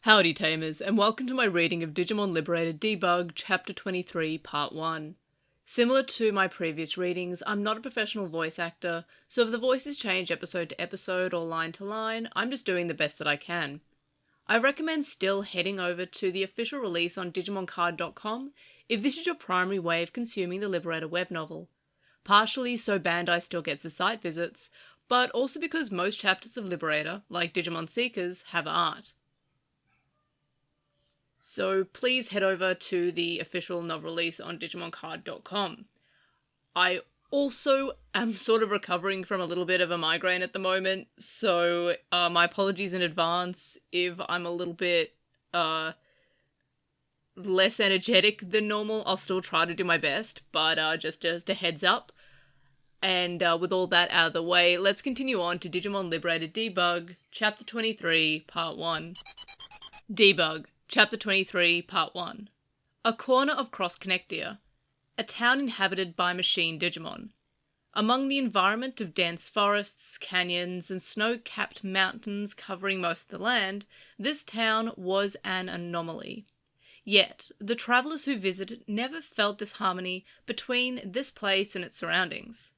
Howdy Tamers, and welcome to my reading of Digimon Liberator Debug, Chapter 23, Part 1. Similar to my previous readings, I'm not a professional voice actor, so if the voices change episode to episode or line to line, I'm just doing the best that I can. I recommend still heading over to the official release on DigimonCard.com if this is your primary way of consuming the Liberator web novel. Partially so Bandai still gets the site visits, but also because most chapters of Liberator, like Digimon Seekers, have art. So please head over to the official novel release on DigimonCard.com. I also am sort of recovering from a little bit of a migraine at the moment, so my apologies in advance if I'm a little bit less energetic than normal. I'll still try to do my best, but just a heads up. And with all that out of the way, let's continue on to Digimon Liberator Debug, Chapter 23, Part 1. Debug. Chapter 23, Part 1. A corner of Cross Connectia, a town inhabited by machine Digimon. Among the environment of dense forests, canyons, and snow-capped mountains covering most of the land, this town was an anomaly. Yet, the travellers who visited never felt this harmony between this place and its surroundings.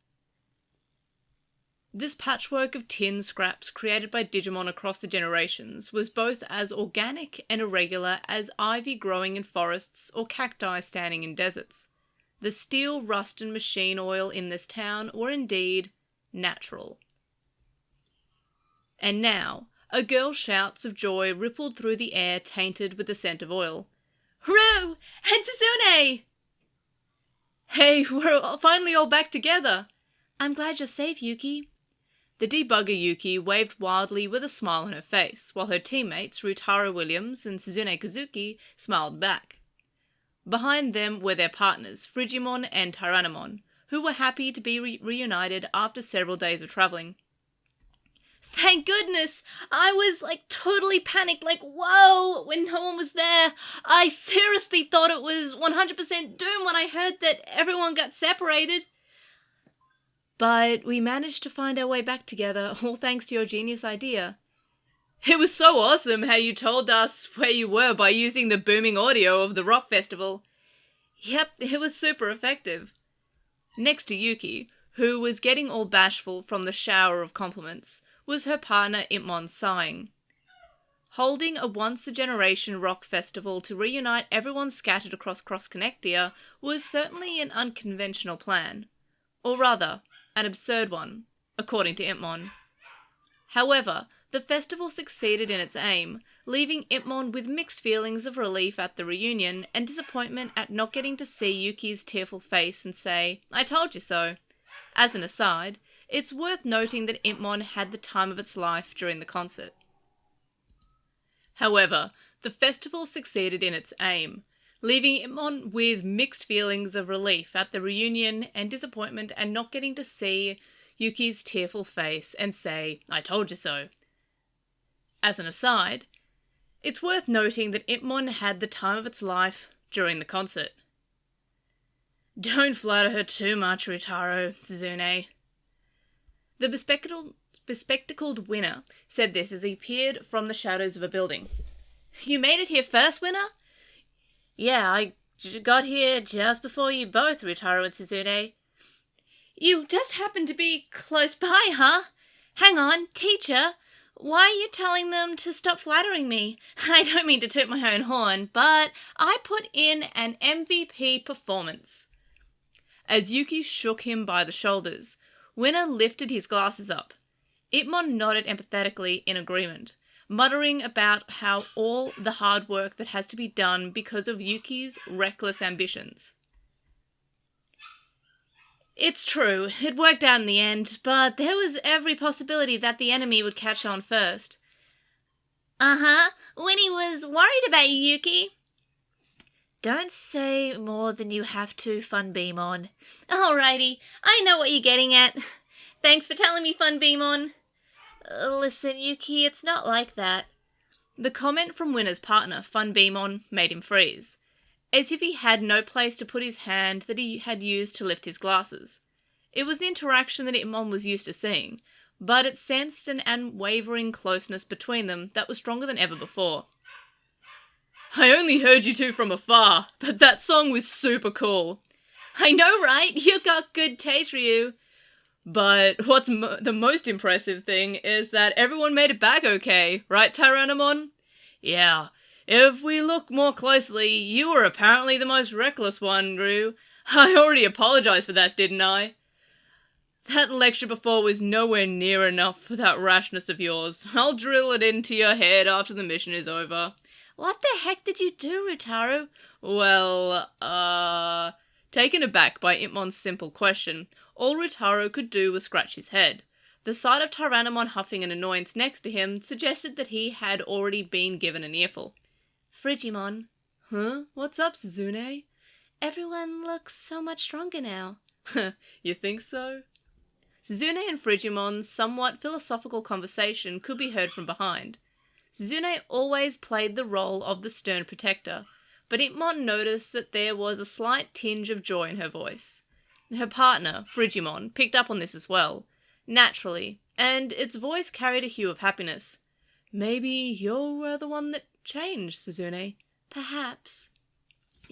This patchwork of tin scraps created by Digimon across the generations was both as organic and irregular as ivy growing in forests or cacti standing in deserts. The steel, rust and machine oil in this town were indeed natural. And now, a girl's shouts of joy rippled through the air tainted with the scent of oil. "Hurroo! Hansasune! Hey, we're finally all back together! I'm glad you're safe, Yuki." The debugger Yuki waved wildly with a smile on her face, while her teammates Ryutaro Williams and Suzune Kazuki smiled back. Behind them were their partners, Frigimon and Tyrannomon, who were happy to be reunited after several days of travelling. "Thank goodness! I was, totally panicked, whoa, when no one was there. I seriously thought it was 100% doom when I heard that everyone got separated. But we managed to find our way back together, all thanks to your genius idea. It was so awesome how you told us where you were by using the booming audio of the rock festival. Yep, it was super effective." Next to Yuki, who was getting all bashful from the shower of compliments, was her partner Itmon sighing. Holding a once-a-generation rock festival to reunite everyone scattered across Cross Connectia was certainly an unconventional plan. Or rather, an absurd one, according to Itmon. However, the festival succeeded in its aim, leaving Itmon with mixed feelings of relief at the reunion and disappointment at not getting to see Yuki's tearful face and say, "I told you so." As an aside, it's worth noting that Itmon had the time of its life during the concert. However, the festival succeeded in its aim, leaving Itmon with mixed feelings of relief at the reunion and disappointment at not getting to see Yuki's tearful face and say, "I told you so." As an aside, it's worth noting that Itmon had the time of its life during the concert. "Don't flatter her too much, Ryutaro, Suzune." The bespectacled winner said this as he peered from the shadows of a building. "You made it here first, winner?" "Yeah, I got here just before you both, Ryutaro and Suzune." "You just happened to be close by, huh? Hang on, teacher, why are you telling them to stop flattering me? I don't mean to toot my own horn, but I put in an MVP performance." As Yuki shook him by the shoulders, Winner lifted his glasses up. Itmon nodded empathetically in agreement, muttering about how all the hard work that has to be done because of Yuki's reckless ambitions. "It's true, it worked out in the end, but there was every possibility that the enemy would catch on first." "Uh-huh, Winnie was worried about you, Yuki." "Don't say more than you have to, Funbeamon." "Alrighty, I know what you're getting at. Thanks for telling me, Funbeamon." "Listen, Yuki, it's not like that." The comment from Winner's partner, Funbeamon, made him freeze, as if he had no place to put his hand that he had used to lift his glasses. It was an interaction that Itmon was used to seeing, but it sensed an unwavering closeness between them that was stronger than ever before. I only heard you two from afar, but that song was super cool. I know, right? You got good taste, Ryu. But what's the most impressive thing is that everyone made it back okay, right, Tyrannomon? Yeah, if we look more closely, you were apparently the most reckless one, Ryu. I already apologized for that, didn't I? That lecture before was nowhere near enough for that rashness of yours. I'll drill it into your head after the mission is over. What the heck did you do, Rutaru? Well, Taken aback by Itmon's simple question, all Rutaru could do was scratch his head. The sight of Tyrannomon huffing an annoyance next to him suggested that he had already been given an earful. Frigimon. Huh? What's up, Suzune? Everyone looks so much stronger now. You think so? Suzune and Frigimon's somewhat philosophical conversation could be heard from behind. Suzune always played the role of the stern protector, but Itmon noticed that there was a slight tinge of joy in her voice. Her partner, Frigimon, picked up on this as well, naturally, and its voice carried a hue of happiness. Maybe you're the one that changed, Suzune. Perhaps.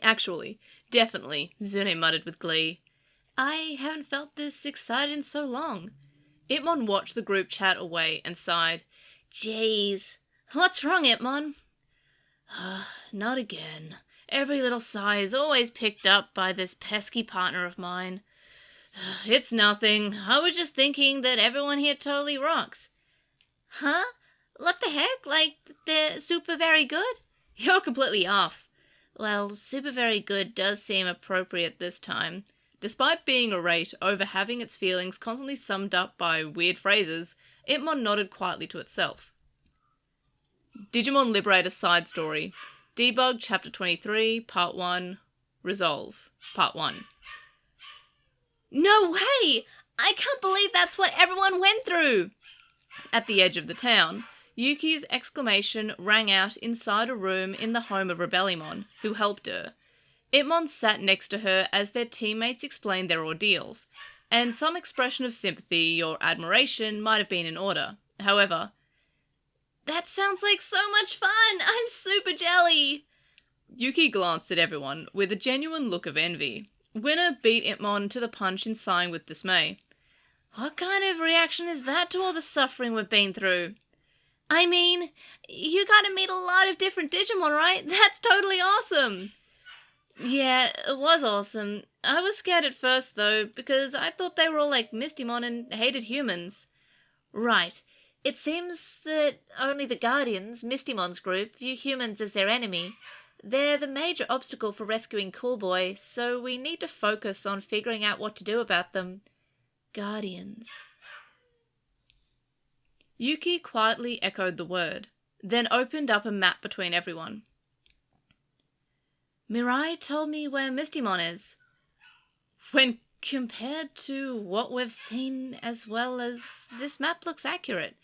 Actually, definitely, Suzune muttered with glee. I haven't felt this excited in so long. Itmon watched the group chat away and sighed. Jeez. What's wrong, Itmon? Not again. Every little sigh is always picked up by this pesky partner of mine. It's nothing. I was just thinking that everyone here totally rocks. Huh? What the heck? Like, they're super very good? You're completely off. Well, super very good does seem appropriate this time. Despite being irate over having its feelings constantly summed up by weird phrases, Itmon nodded quietly to itself. Digimon Liberator Side Story. Debug Chapter 23, Part 1. Resolve. Part 1. No way! I can't believe that's what everyone went through! At the edge of the town, Yuki's exclamation rang out inside a room in the home of Rebellymon, who helped her. Itmon sat next to her as their teammates explained their ordeals, and some expression of sympathy or admiration might have been in order. However, that sounds like so much fun! I'm super jelly! Yuki glanced at everyone with a genuine look of envy. Winner beat Itmon to the punch in sighing with dismay. What kind of reaction is that to all the suffering we've been through? I mean, you got to meet a lot of different Digimon, right? That's totally awesome! Yeah, it was awesome. I was scared at first, though, because I thought they were all like Mistymon and hated humans. Right. It seems that only the Guardians, Mistymon's group, view humans as their enemy. They're the major obstacle for rescuing Coolboy, so we need to focus on figuring out what to do about them. Guardians. Yuki quietly echoed the word, then opened up a map between everyone. Mirai told me where Mistymon is. When compared to what we've seen as well as this map looks accurate.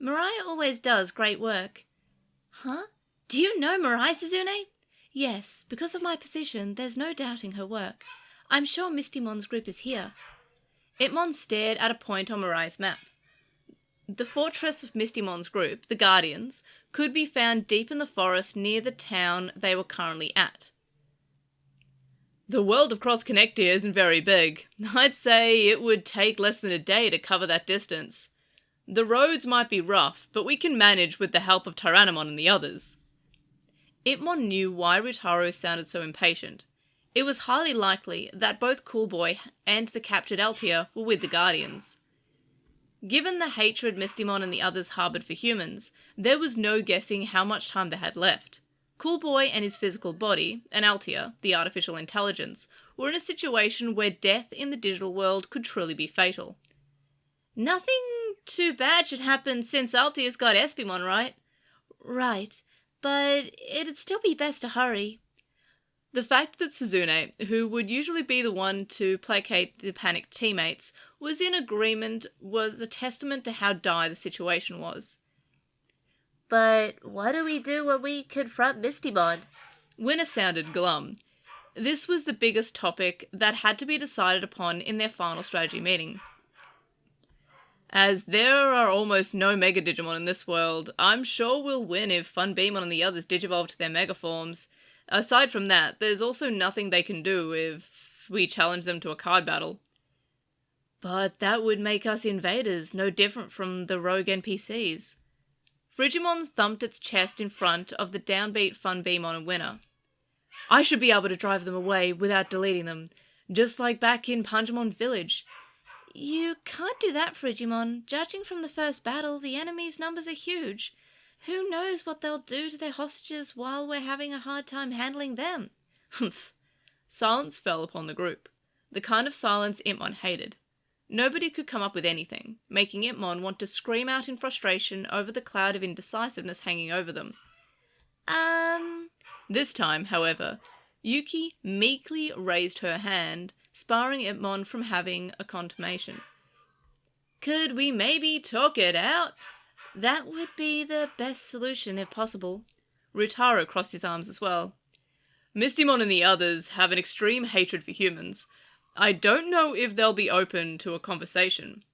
Mirai always does great work. Huh? Do you know Mirai, Suzune? Yes, because of my position, there's no doubting her work. I'm sure Mistymon's group is here. Itmon stared at a point on Mirai's map. The fortress of Mistymon's group, the Guardians, could be found deep in the forest near the town they were currently at. The world of Cross Connect here isn't very big. I'd say it would take less than a day to cover that distance. The roads might be rough, but we can manage with the help of Tyrannomon and the others. Itmon knew why Rutaru sounded so impatient. It was highly likely that both Coolboy and the captured Altia were with the Guardians. Given the hatred Mistymon and the others harboured for humans, there was no guessing how much time they had left. Coolboy and his physical body, and Altia, the artificial intelligence, were in a situation where death in the digital world could truly be fatal. Nothing too bad should happen since Altia's got Espimon, right? Right, but it'd still be best to hurry. The fact that Suzune, who would usually be the one to placate the panicked teammates, was in agreement was a testament to how dire the situation was. But what do we do when we confront Mistymon? Winner sounded glum. This was the biggest topic that had to be decided upon in their final strategy meeting. As there are almost no Mega Digimon in this world, I'm sure we'll win if Funbeamon and the others digivolve to their Mega forms. Aside from that, there's also nothing they can do if we challenge them to a card battle. But that would make us invaders, no different from the rogue NPCs. Frigimon thumped its chest in front of the downbeat Funbeamon and winner. I should be able to drive them away without deleting them, just like back in Punjimon Village. You can't do that, Frigimon. Judging from the first battle, the enemy's numbers are huge. Who knows what they'll do to their hostages while we're having a hard time handling them? Humph. Silence fell upon the group. The kind of silence Itmon hated. Nobody could come up with anything, making Itmon want to scream out in frustration over the cloud of indecisiveness hanging over them. This time, however, Yuki meekly raised her hand, sparring Itmon from having a confirmation. Could we maybe talk it out? That would be the best solution if possible. Ryutaro crossed his arms as well. Mistymon and the others have an extreme hatred for humans. I don't know if they'll be open to a conversation.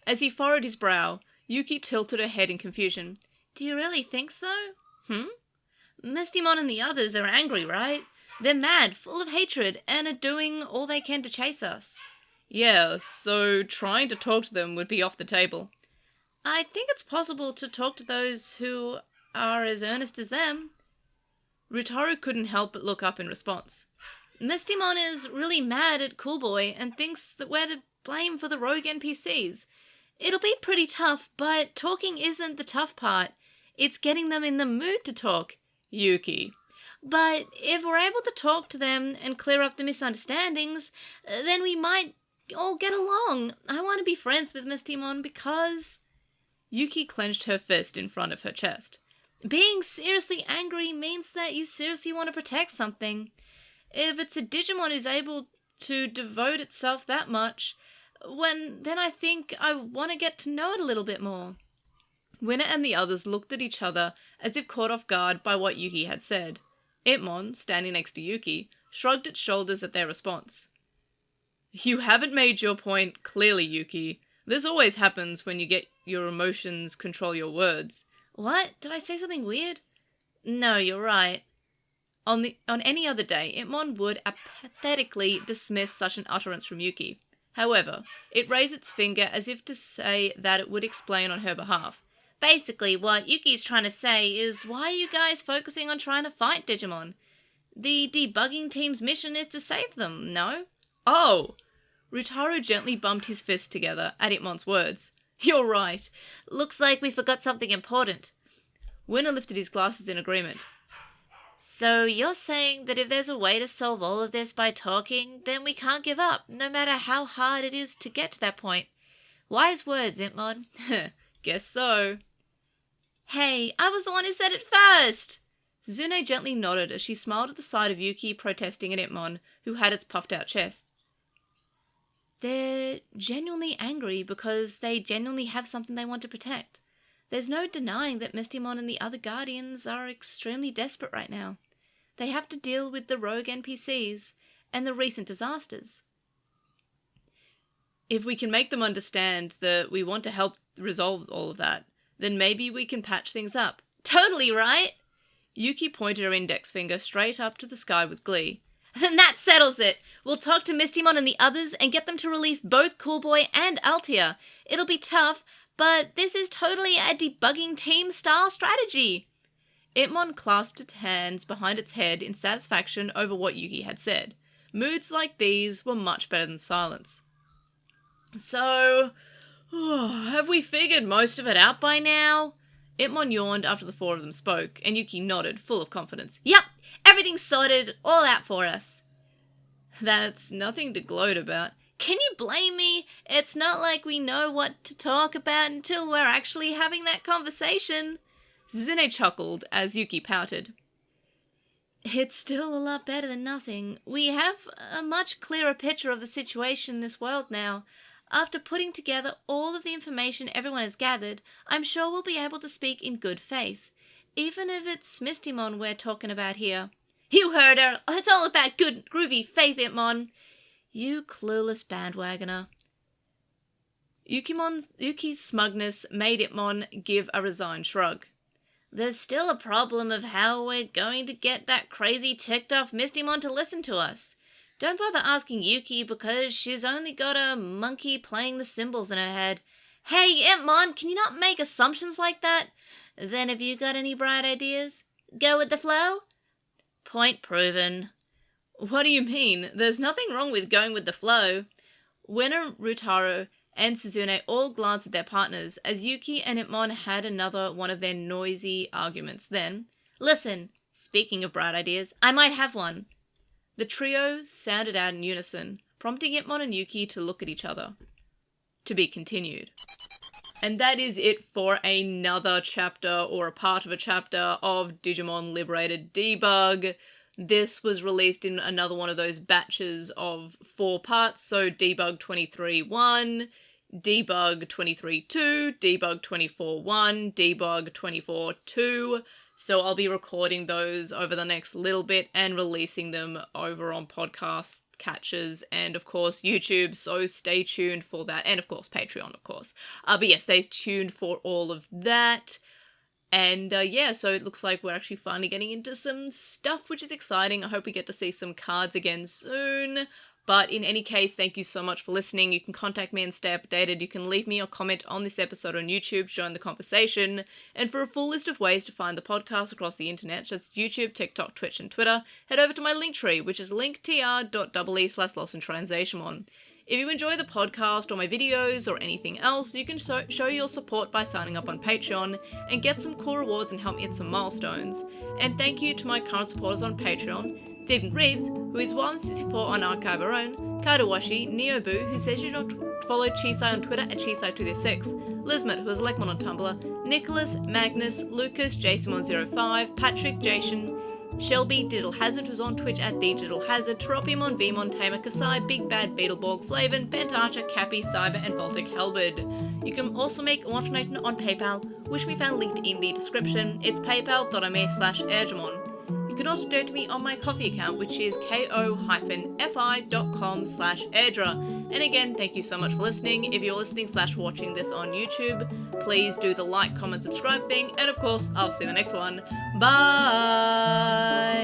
As he furrowed his brow, Yuki tilted her head in confusion. Do you really think so? Mistymon and the others are angry, right? They're mad, full of hatred, and are doing all they can to chase us. Yeah, so trying to talk to them would be off the table. I think it's possible to talk to those who are as earnest as them. Ryutaro couldn't help but look up in response. Mistymon is really mad at Coolboy and thinks that we're to blame for the rogue NPCs. It'll be pretty tough, but talking isn't the tough part. It's getting them in the mood to talk. Yuki. But if we're able to talk to them and clear up the misunderstandings, then we might all get along. I want to be friends with Mistymon because... Yuki clenched her fist in front of her chest. Being seriously angry means that you seriously want to protect something. If it's a Digimon who's able to devote itself that much, then I think I want to get to know it a little bit more. Winner and the others looked at each other as if caught off guard by what Yuki had said. Itmon, standing next to Yuki, shrugged its shoulders at their response. You haven't made your point clearly, Yuki. This always happens when you get your emotions control your words. What? Did I say something weird? No, you're right. On any other day, Itmon would apathetically dismiss such an utterance from Yuki. However, it raised its finger as if to say that it would explain on her behalf. Basically, what Yuki's trying to say is, why are you guys focusing on trying to fight Digimon? The debugging team's mission is to save them, no? Oh! Ryutaro gently bumped his fists together at Itmon's words. You're right. Looks like we forgot something important. Winner lifted his glasses in agreement. So you're saying that if there's a way to solve all of this by talking, then we can't give up, no matter how hard it is to get to that point. Wise words, Itmon. Guess so. Hey, I was the one who said it first! Zune gently nodded as she smiled at the sight of Yuki protesting at Itmon, who had its puffed-out chest. They're genuinely angry because they genuinely have something they want to protect. There's no denying that Mistymon and the other Guardians are extremely desperate right now. They have to deal with the rogue NPCs and the recent disasters. If we can make them understand that we want to help resolve all of that, then maybe we can patch things up. Totally right! Yuki pointed her index finger straight up to the sky with glee. Then that settles it! We'll talk to Mistymon and the others and get them to release both Coolboy and Altia. It'll be tough, but this is totally a debugging team-style strategy. Itmon clasped its hands behind its head in satisfaction over what Yuki had said. Moods like these were much better than silence. So, have we figured most of it out by now? Itmon yawned after the four of them spoke, and Yuki nodded, full of confidence. Yep, everything's sorted, all out for us. That's nothing to gloat about. Can you blame me? It's not like we know what to talk about until we're actually having that conversation. Zune chuckled as Yuki pouted. It's still a lot better than nothing. We have a much clearer picture of the situation in this world now. After putting together all of the information everyone has gathered, I'm sure we'll be able to speak in good faith. Even if it's Mistymon we're talking about here. You heard her! It's all about good, groovy faith, Itmon. You clueless bandwagoner. Yuki's smugness made Itmon give a resigned shrug. There's still a problem of how we're going to get that crazy ticked-off Mistymon to listen to us. Don't bother asking Yuki because she's only got a monkey playing the cymbals in her head. Hey, Itmon, can you not make assumptions like that? Then have you got any bright ideas? Go with the flow? Point proven. What do you mean? There's nothing wrong with going with the flow. Winner, Rutaro, and Suzune all glanced at their partners as Yuki and Itmon had another one of their noisy arguments. Then, listen, speaking of bright ideas, I might have one. The trio sounded out in unison, prompting Itmon and Yuki to look at each other. To be continued. And that is it for another chapter, or a part of a chapter, of Digimon Liberator Debug. This was released in another one of those batches of 4 parts, so Debug.23-1, Debug.23-2, Debug.24-1, Debug.24-2. So I'll be recording those over the next little bit and releasing them over on podcast catches and of course YouTube, so stay tuned for that, and of course Patreon, of course. But yeah, stay tuned for all of that. And yeah, so it looks like we're actually finally getting into some stuff, which is exciting. I hope we get to see some cards again soon. But in any case, thank you so much for listening. You can contact me and stay updated. You can leave me a comment on this episode on YouTube, join the conversation. And for a full list of ways to find the podcast across the internet, that's YouTube, TikTok, Twitch, and Twitter, head over to my Linktree, which is linktr.ee/LostinTranslationmon. If you enjoy the podcast or my videos or anything else, you can show your support by signing up on Patreon and get some cool rewards and help me hit some milestones. And thank you to my current supporters on Patreon, Stephen Reeves, who is 164 on Archive Our Own, Kadawashi, Neobu, who says you should follow Chisai on Twitter at Chisai236, Lismet, who is Lekmon on Tumblr, Nicholas, Magnus, Lucas, Jason105, Patrick, Jason, Shelby, Digital Hazard, who's on Twitch at Digital Hazard, Tropiumon, Vmon, Tamer, Kasai, Big Bad, Beetleborg, Flavin, Bent Archer, Cappy, Cyber, and Voltic Halberd. You can also make a donation on PayPal, which can be found linked in the description. It's paypal.me/airjamon. You can also donate to me on my Coffee account, which is ko-fi.com/airdra. And again, thank you so much for listening. If you're listening/watching this on YouTube, please do the like, comment, subscribe thing. And of course, I'll see you in the next one. Bye!